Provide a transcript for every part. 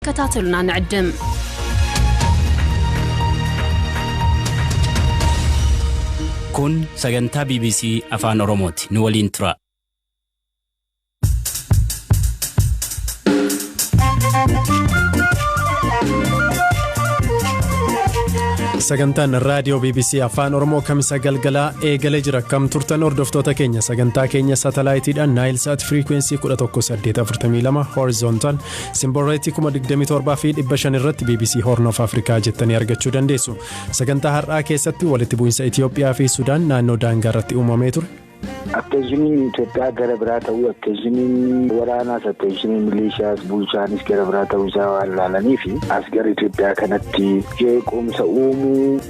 كتكتاتلنا نعدم كون سجنتا BBC أفان أوروموتي نولين ترا sagantaan raadiyoo BBC afaan oromoo kamisa galgalaa eegalee jira kam turtan hordoftoota keenya sagantaa keenya satalaayitiidhaan naayilsaat firikwensii 11842 horizontal simboreetii 27 fi 500 irratti BBC Horn of Africa jettanii argachuu dandeessu. Sagantaa har'aa keessatti walitti bu'insa Itiyoophiyaa fi Sudaan naannoo daangaa irratti uumamee ture. Akkasumas Itoophiyaa gara biraa ta'uu akkasumas waraanaas akkasumas milishaas bulchaanis gara biraa ta'uu isaa waan ilaalanii fi as gara Itoophiyaa kanatti jeequmsa uumuu.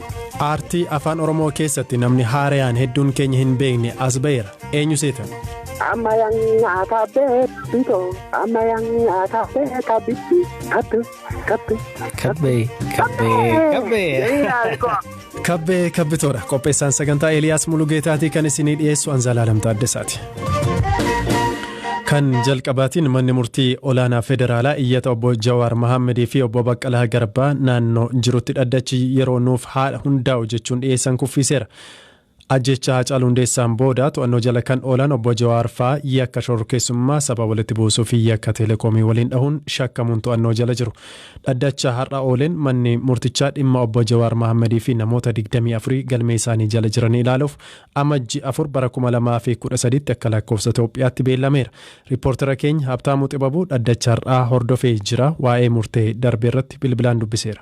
Aartii afaan oromoo keessatti namni haarayaan hedduun keenya hin beekne as ba'eera. Eenyu seetan? Ammayaan ataabee bito ammayaan ataabee kabbitti kabbee kabbitoodha. Qopheessaan sagantaa Eliyaas Mulugeetaatii kan isinii dhiyeessu Anzalaalam Taaddasaati. Kan jalqabaatiin manni murtii olaanaa federaalaa iyyata obbo Jawaar Mohammed fi obbo Baqqalaa Garbaa naannoo jirutti dhaddachi yeroo nuuf haala hundaa'u jechuun dhiyeessan kuffiseera. Ajjecha Haacaaluu Hundeessaan booda to'annoo jala kan oolan obbo Jawaar faa yakka shororkeessummaa saba walitti buusuu fi yakka teleekoomii waliin dhahuun shakkamuun to'annoo jala jiru. Dhaddacha har'a ooleen manni murtichaa dhimma obbo Jawaar Mohammed fi namoota 24 galmee isaanii jala jiran ilaaluuf amajji 4 bara 2013 akka lakkoofsa Itoophiyaatti beellameera. Riippoortera keenya Habtaamuu Xibabuu dhaddacha har'aa hordofee jira. Waa'ee murtee darbee irratti bilbilaan dubbiseera.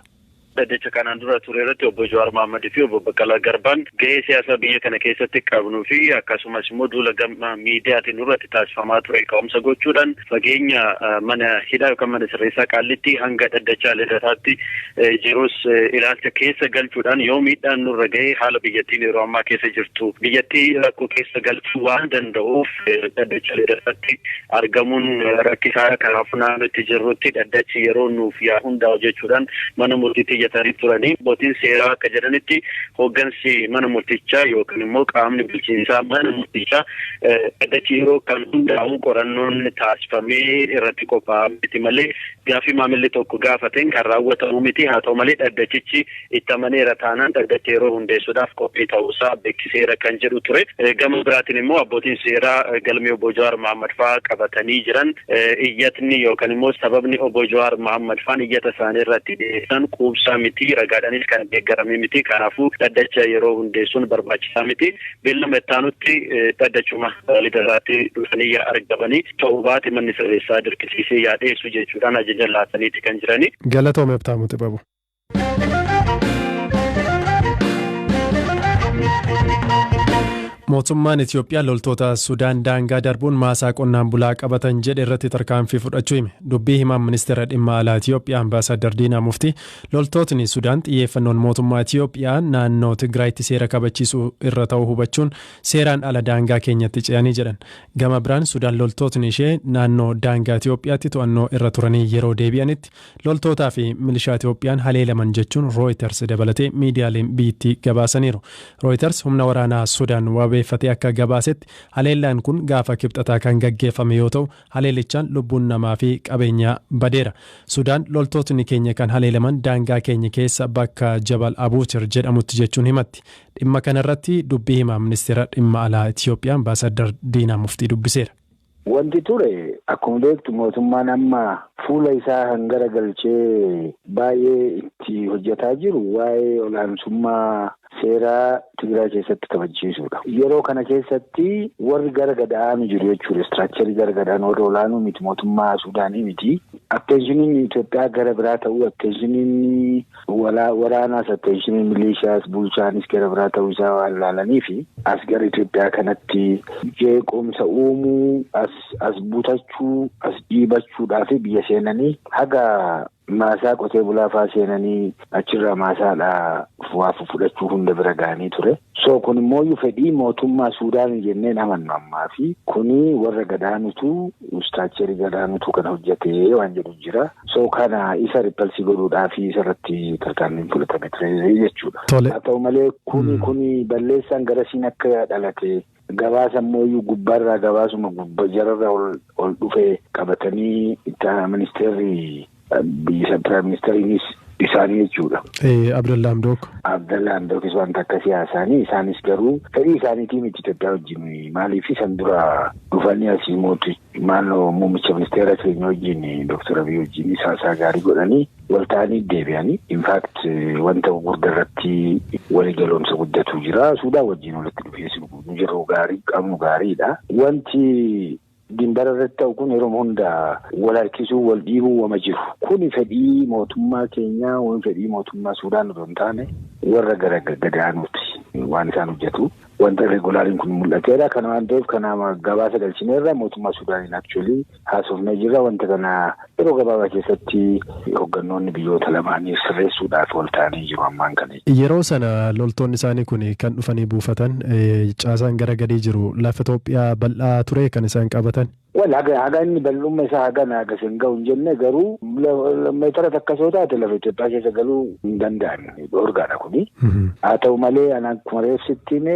Dhaddacha kanaan dura ture irratti obbo Jawaar Mohammed fi obbo Baqqalaa Garbaan gahee siyaasaa biyya kana keessatti qabnuu fi akkasumas immoo duula gama miidiyaatiin irratti taasifamaa ture ka'umsa gochuudhaan fageenya mana hidhaa yookaan mana sirreessaa Qaallitti hanga dhaddacha Lidataatti jiruus ilaalcha keessa galchuudhaan yoo miidhaan nurra gahee haala biyyattiin yeroo ammaa keessa jirtu biyyattii rakkoo keessa galchuu waan danda'uuf dhaddacha Lidataatti argamuun rakkisaa kanaaf naannootti jirrutti dhaddachi yeroo nuuf yaa hundaa'u jechuudhaan mana murtiitti turanii bootiin seeraa akka jedhanitti hooggansi mana murtichaa yookaan immoo qaamni bulchiinsaa mana murtichaa dhaddachi yeroo kan hundaa'u qorannoon taasifamee irratti qophaa'aa miti malee gaaffii maamilli tokko gaafateen kan raawwatamu miti haa ta'u malee dhaddachichi itti amaneera taanaan dhaddacha yeroo hundeessuudhaaf qophii ta'uusaa beeksiseera kan jedhu ture. Gama biraatiin immoo abbootiin seeraa galmee obbo Jawaar Mohammed fa'aa qabatanii jiran iyyatni yookaan immoo sababni obbo Jawaar Mohammed fa'aan iyyata isaanii irratti dhiyeessan quubsaa miti ragaadhaanis kan deeggaramee miti kanaafuu dhaddacha yeroo hundeessuun barbaachisaa miti beellama ittaanutti dhaddachuma lidataatti dhufanii argamanii ta'uu baate manni sirreessaa dirqisiisee yaadheessu jechuudhaan ajaja laataniiti kan jiranii. Galatoome Habtaamuu Xibabuu. Mootummaan Itiyoophiyaa loltoota Sudaan daangaa darbuun maasaa qonnaan bulaa qabatan jedhe irratti tarkaanfii fudhachuu hime. Dubbii himaan ministeera dhimma alaa Itiyoophiyaa Ambaasaadar Diinaa Muftii loltootni Sudaan xiyyeeffannoon mootummaa Itiyoophiyaa naannoo Tigraayitti seera kabachiisuu irra ta'uu hubachuun seeraan ala daangaa keenyatti ce'anii jedhan. Gama biraan Sudaan loltootni ishee naannoo daangaa Itiyoophiyaatti to'annoo irra turanii yeroo deebi'anitti loltootaa fi milishaa Itiyoophiyaan haleelaman jechuun Reuters dabalatee miidiyaaleen biyyattii gabaasaniiru. Reuters humna waraanaa Sudaan beeffatee akka gabaasetti haleellaan kun gaafa kibxataa kan gaggeeffame yoo ta'u haleellichaan lubbuun namaa fi qabeenyaa badeera. Sudaan loltootni keenya kan haleelaman daangaa keenya keessa bakka Jabal Abuutir jedhamutti jechuun himatti. Dhimma kanarratti dubbii himaa ministeera dhimma alaa Itiyoophiyaa Ambaasaadar Diinaa Muftii dubbiseera. Wanti ture akkuma beektu mootummaan amma fuula isaa hangaragalchee baay'ee itti hojjetaa jiru waa'ee olaansummaa seeraa Tigraay keessatti kabachiisuudha. Yeroo kana keessatti warri gargada'an jiru jechuudha. Istiraakcharii gargada'an warri olaanuu miti mootummaa Sudaanii miti. Atteeshiniin Itoophiyaa gara biraa ta'uu atteeshiniin waraanaas atteeshiniin milishaas bulchaanis gara biraa ta'uu isaa waan ilaalanii fi as gara Itoophiyaa kanatti jeequmsa uumuu as butachuu as dhiibachuudhaaf biyya seenanii haga maasaa qotee bulaa fa'aa seenanii achirraa maasaadhaa waa fudhachuu hunda bira ga'anii ture. So kun immoo fedhii mootummaa Sudaan jenneen amannu ammaa fi kuni warra gadaanutu istiraakcharii gadaanutu kan hojjetee waan jedhu jira. So kana isa rippalsii godhuudhaaf isarratti tarkaanfiin fudhatame ture jechuudha. Haa ta'u malee kuni balleessaan garasiin akka dhalate gabaasa immoo gubbaarraa gabaasuma jararraa ol dhufee qabatanii itti ministeerri biyya Prime Ministeriinis isaanii jechuudha. Abdallah Hamdok. Abdallah Hamdokis wanta akka siyaasaanii isaanis garuu fedhii isaaniitiin Itoophiyaa wajjin maaliif isaan dura dhufanii asii mootii maaloo muummicha ministeera keenya wajjin Dr. Abiy wajjin isaa gaarii godhanii waltaanii deebi'anii in fact wanta gurguddaa irratti waliigaloomsa guddatu jira. Suudaan wajjin walitti dhufeessu jiru gaarii qabnu gaariidha. Wanti Dimbara irratti ta'u kun yeroo hunda wal harkisuu wal dhiibuu wama jiru. Kun fedhii mootummaa keenyaa waan fedhii mootummaa Suudaan osoo hin taane warra gadaanoti waan isaan hojjetu. Wanta regulaariin kun mul'ateera. Kana waan ta'eef kana gabaasa galchineerra mootummaa Suudaaniin actually haasofnee jirra. Wanta kana yeroo gabaabaa keessatti hooggannoonni biyyoota lamaanii sirreessuudhaaf wal ta'anii jiru ammaan kana. Yeroo sana loltoonni isaanii kun kan dhufanii buufatan caasaan gara gadii jiru. Lafa Itoophiyaa bal'aa ture kan isaan qabatan. Haga inni bal'ummaa isaa haga sin ga'u hin jenne garuu meetara takkasoo taate lafa Itoophiyaa keessa galuu hin danda'an. Orgaadha kuni. Haa ta'u malee anaan kuma reefsittiin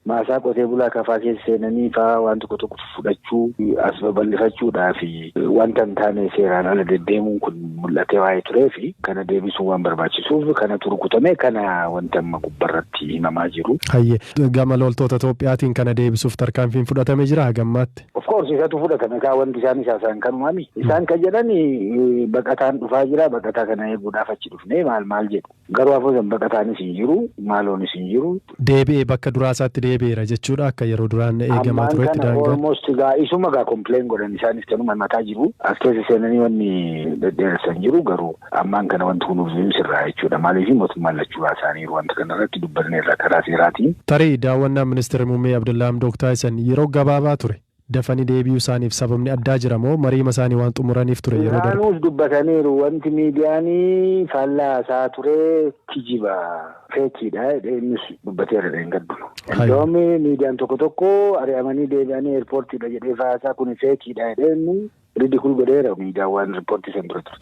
maasaa qotee bulaa kafaa keessa seenanii fa'aa waan tokko tokko fudhachuu as babal'ifachuudhaa fi wanta hin taane seeraan ala deddeemuun kun mul'atee waa'ee turee fi kana deebisuun waan barbaachisuuf kana turkutame kana wanta amma gubbarratti himamaa jiru. Hayyee gama loltoota Itoophiyaatiin kana deebisuuf tarkaanfiin fudhatamee jira hagammaatti. Of course isatu fudhatame kaa wanti isaan isaan kanumaami. Isaan kan jedhani baqataan dhufaa jira baqataa kana eeguudhaaf achi dhufnee maal jedhu. Garuu afoosan baqataanis hin jiru maaloonis hin jiru. Deebi'ee bakka duraasaatti deebi'eera jechuudha akka yeroo duraan eegamaa turetti daangaa. Almost isuma complain godhan isaanis kanuma mataa jiru. As keessa seenanii wanni deddeeressan jiru garuu ammaan kana wanti kun sirraa jechuudha. Maaliif mootummaan lachuu haasa'aniiru wanta kanarratti dubbanneerra karaa seeraatiin. Tarii daawwannaa ministeera muummee Abdullah Hamdok taasisan yeroo gabaabaa ture. Dafanii deebi'uu isaaniif sababni addaa jira moo mariima isaanii waan xumuraniif ture yeroo darbe. Isaanuus dubbataniiru wanti miidiyaanii faallaa isaa ture kijiba feekiidha innis dubbateera hin gaddu. Iddoon miidiyaan tokko ari'amanii deebi'anii eerpoortiidha jedhee faasaa kun feekiidha jedhee ridikul godheera miidiyaawwan riippoortii san dura ture.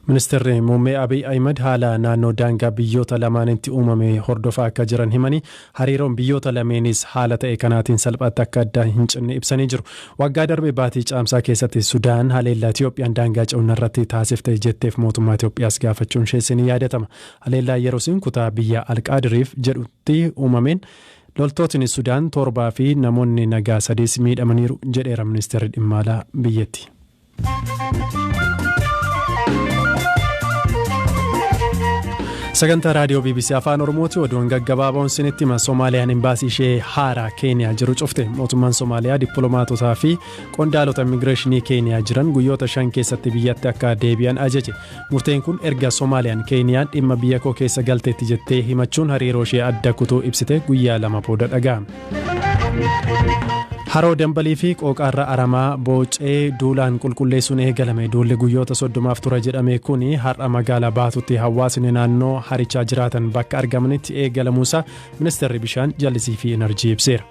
Ministeerri muummee Abiy Ahmed haala naannoo daangaa biyyoota lamaanitti uumame hordofaa akka jiran himanii hariiroon biyyoota lameenis haala ta'e kanaatiin salphaatti akka adda hin cinne ibsanii jiru. Waggaa darbe baatii caamsaa keessatti Sudaan haleellaa Itoophiyaan daangaa ce'uun irratti taasiftee jetteef mootummaa Itoophiyaas gaafachuun ishee ni yaadatama. Haleellaa yeroo siin kutaa biyya Alqaadiriif jedhutti uumameen loltootni Sudaan 7 fi namoonni nagaa 3 miidhamaniiru jedheera ministeerri dhimma alaa biyyattii. Sagantaa raadiyoo BBC Afaan Oromooti oduun gaggabaaboon sinitti hima Soomaaliyaan imbaasii ishee haaraa Keeniyaa jiru cufte. Mootummaan Soomaaliyaa dippiloomaatotaa fi qondaalota immigireeshinii Keeniyaa jiran guyyoota 5 keessatti biyyatti akka deebi'an ajaje. Murteen kun erga Soomaaliyaan Keeniyaan dhimma biyya koo keessa galteetti jettee himachuun hariiroo ishee adda kutuu ibsite guyyaa 2 booda dhaga'ame. Haroo Dambalii fi Qooqaarra Aramaa boocee duulaan qulqulleessuun eegalame. Duulli guyyoota 30 tura jedhame kuni har'a magaalaa baatutti hawaasni naannoo harichaa jiraatan bakka argamanitti eegalamuusaa ministeerri bishaan jallisii fi enerjii ibseera.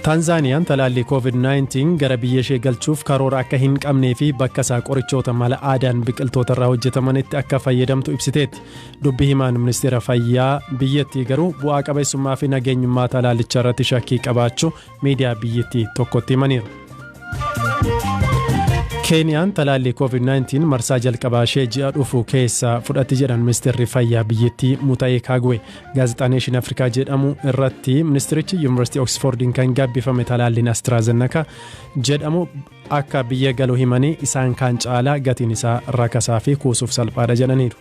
Taanzaaniyaan talaallii COVID-19 gara biyya ishee galchuuf karoora akka hin qabnee fi bakka isaa qorichoota mala aadaan biqiltoota irraa hojjetamanitti akka fayyadamtu ibsiteetti. Dubbii himaan ministeera fayyaa biyyattii garuu bu'aa qabeessummaa fi nageenyummaa talaallichaa irratti shakkii qabaachuu miidiyaa biyyattii tokkotti himaniiru. Keeniyaan talaallii COVID-19 marsaa jalqabaa ishee ji'a dhufu keessa fudhatti jedhan ministeerri fayyaa biyyattii Muta'ee Kaagwe. Gaazexaa Neeshin Afrikaa jedhamu irratti ministerichi Yuunivarsiitii Oksfordiin kan gabbifame talaalliin AstraZeneca jedhamu akka biyya galuu himanii isaan kaan caalaa gatiin isaa rakasaa fi kuusuuf salphaadha jedhaniiru.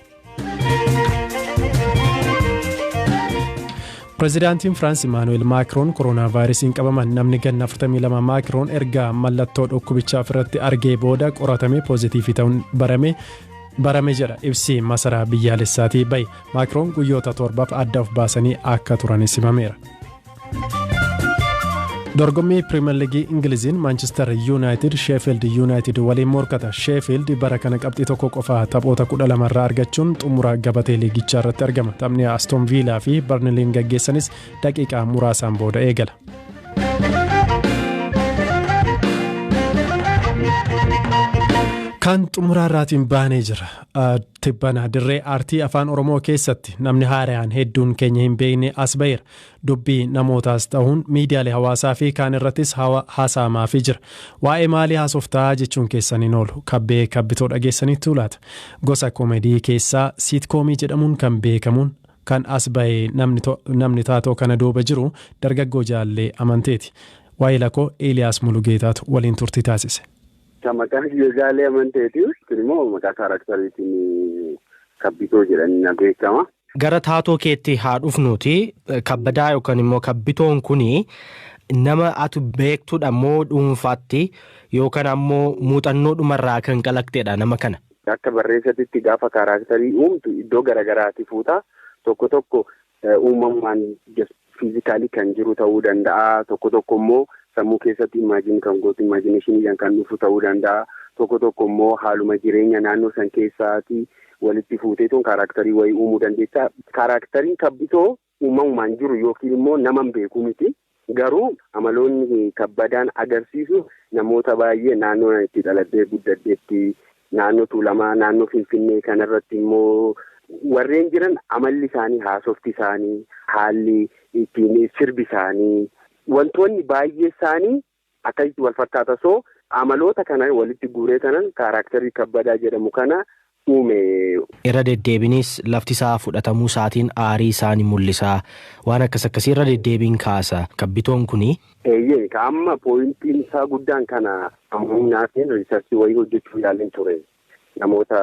Pireezidaantiin Firaans Imaanu'eel Maakiroon koronaa vaayirasiin qabaman namni ganna 42 Maakiroon erga mallattoo dhukkubichaa irratti argee booda qoratamee poozitiivii ta'uun barame jedha ibsi masaraa biyyaalessaatii bahe. Maakiroon guyyoota 7 adda of baasanii akka turanis himameera. Dorgommii Pirimeer Liigii Ingiliziin Maanchister Yuunaayitid Sheefiild Yuunaayitid waliin morkata. Sheefiild bara kana qabxii tokko qofaa taphoota 12 irraa argachuun xumura gabatee liigichaa irratti argama. Taphni Aston Villaa fi Barniliin gaggeessanis daqiiqaa muraasaan booda eegala. Kan xumuraarraatiin baanee jira. Tibbana dirree aartii afaan Oromoo keessatti namni haaraan hedduun keenya hin beekne as ba'eera. Dubbii namootaas ta'uun miidiyaalee hawaasaa fi kaan irrattis haasa'amaafii jira. Waa'ee maalii haasoftaa jechuun keessaniin oolu kabbee kabbitoo dhageessaniitu laata. Gosa koomedii keessaa siitkoomii jedhamuun kan beekamuun kan as ba'ee namni taatoo kana duuba jiru dargaggoo Jaallee Amanteeti. Waa'ee lakoo Eeliyaas Mulugeetaatu waliin turtii taasise. Maqaan Jaallee Amanteeti immoo maqaa kaarakteriitiin kabbitoo jedhanii beekama. Gara taatoo keetti haa dhufnuuti. Kabbadaa yookaan immoo kabbitoon kuni nama ati beektudha moo dhuunfaatti yookaan ammoo muuxannoo dhumarraa kan kalaqxedha nama kana. Akka barreessatitti gaafa kaarakterii uumtu iddoo garaagaraatti fuuta. Tokko uumamaan fiizikaalii kan jiru ta'uu danda'a. Tokko immoo sammuu keessatti imaajinashinii kan dhufu ta'uu danda'a. Tokko immoo haaluma jireenya naannoo san keessaati walitti fuuteetuun kaarakterii wayii uumuu dandeessa. Kaarakteriin kabbitoo uumamumaan jiru yookiin immoo naman beeku miti. Garuu amaloonni kabbadaan agarsiisu namoota baay'ee naannoo itti dhaladhee guddadheetti naannoo Tuulamaa, naannoo Finfinnee kanarratti immoo warreen jiran amalli isaanii, haasofti isaanii, haalli ittiin sirbi isaanii, wantoonni baay'ee isaanii akkasitti wal fakkaata. So amaloota kana walitti guuree kanan kaarakterii kabbadaa jedhamu kana uume. Irra deddeebinis lafti isaa fudhatamuu isaatiin aarii isaanii mul'isaa waan akkasii irra deddeebiin kaasa kabbitoon kuni. Amma pooyintiin isaa guddaan kana ammuunaatiin riisarchii wayii hojjechuu yaalin ture. Namoota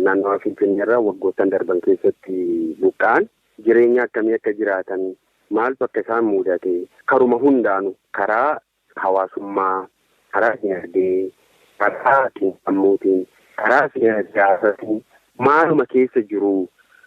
naannoo Finfinneerraa waggoottan darban keessatti buqqa'an jireenya akkamii akka jiraatan maaltu akka isaan mudate karuma hundaanu karaa hawaasummaa, karaa dinagdee, karaa xiinsammuutiin, karaa siyaasatiin maaluma keessa jiru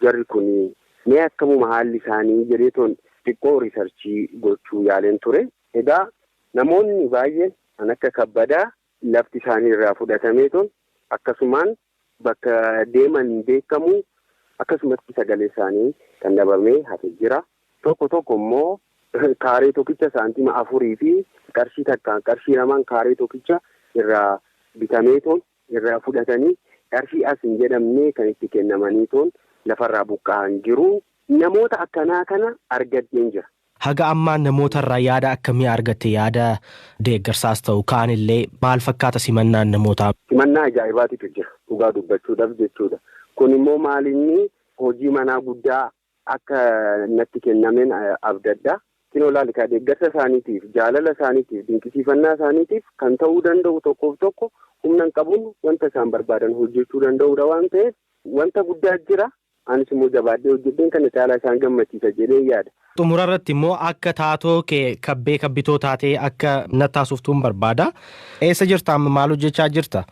jarri kuni mee akkamuma haalli isaanii jedheetoon xiqqoo riisarchii gochuu yaaleen ture. Egaa namoonni baay'een kan akka kabbadaa lafti isaanii irraa fudhatameetoon akkasumaan bakka deeman beekamu akkasumatti sagalee isaanii kan dhabamee hafe jira. Tokko immoo kaaree tokkicha saantima 4 fi qarshii lamaan kaaree tokkicha irraa bitameetoon irraa fudhatanii qarshii as hin jedhamne kan itti kennamaniitoon lafarraa buqqa'an jiru. Namoota akkanaa kana argadheen jira. Haga ammaa namootarraa yaada akkamii argatte yaada deeggarsaas ta'u kaanillee maal fakkaata simannaan namootaa? Simannaa ajaa'ibaatitu jira dhugaa dubbachuudhaaf jechuudha. Kun immoo maalinni hojii manaa guddaa akka natti kennameen abdadda. Kinoo laalikaa deeggarsa isaaniitiif, jaalala isaaniitiif, dinqisiifannaa isaaniitiif kan ta'uu danda'u tokko humna hin qabuun wanta isaan barbaadan hojjechuu danda'udha waan ta'eef wanta guddaa jira. Anis immoo jabaadhee hojjeteen kana caalaa isaan gammachiisa jedhee yaada. Xumura irratti immoo akka taatoo kee kabbee kabbitoo taatee akka nattaasuftuun barbaada. Eessa jirta amma maal hojjechaa jirta?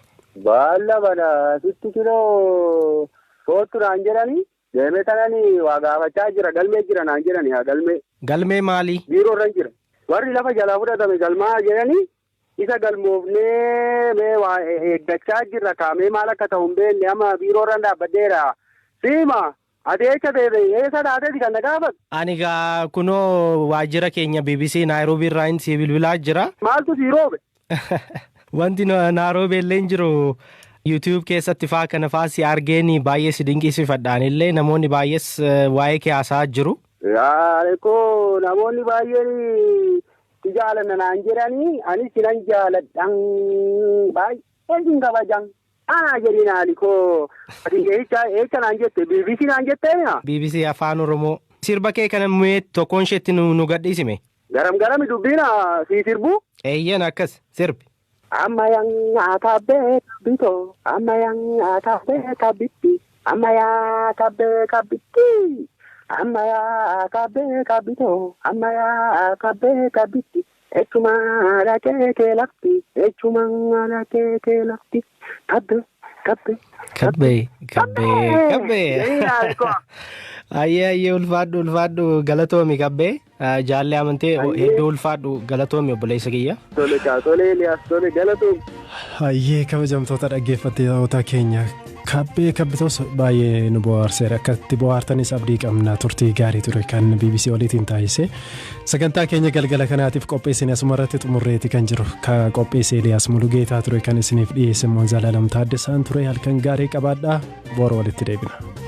Baala bana sitti kiloo soottu naan jedhanii deemee tananii waa gaafachaa jira galmee jira naan jedhanii haa galmee. Galmee maali? Biiroo irra jira. Warri lafa jalaa fudhatame galmaa jedhanii isa galmoofnee mee waa eeggachaa jirra kaamee maal akka ta'u hin beekne amma biiroo irra dhaabbadheera. Siima adeecha ta'e eessa dhaateeti kan na gaafatu? Ani gaa kunoo waajjira keenya BBC Naayiroobii irraa si bilbilaa jira. Maaltu si roobe? Wanti Naayiroobii illee jiru YouTube keessatti faa kana faa si argeen baay'ee si dinqisiifadhaan illee namoonni baay'ees waa'ee kee haasa'aa jiru. Koo namoonni baay'een si jaalanna naan jedhanii anis sinan jaaladhan baay'ee sin kabajan. Jedhi naalikoo eecha naan jette BBC naan jetteenya. BBC Afaan Oromoo. Sirba kee kana mee tokkoon isheetti nu gadhiisime. Garami dubbiina si sirbu. Eeyyan akkas sirbi. Ammayyaa kabbee kabbitoo ammayyaa kabbee kabbitti ammayyaa kabbee kabbitti ammayyaa kabbee kabbitoo ammayyaa kabbee kabbitti echuma rakee lafti echuma rakee lafti. Kabbee. Ayyee ulfaadhu galatoomi kabbee. Jaallee Amantee hedduu ulfaadhu galatoomi obboleessa kiyya. Tole Eliyaas tole galatoomi. Ayyee kabajamtoota dhaggeeffattoota keenya kabbitos baay'ee nu bohaarseera akkatti bohaartanis abdii qabna turtii gaarii ture kan BBC waliitiin taasise sagantaa keenya galgala kanaatiif qopheessine asumarratti xumurreeti kan jiru ka qopheesse Eliyaas Mulugeetaa ture kan isiniif dhiyeesse immoo Zalaalam Taaddesaan ture halkan gaarii qabaadhaa boora walitti deebina.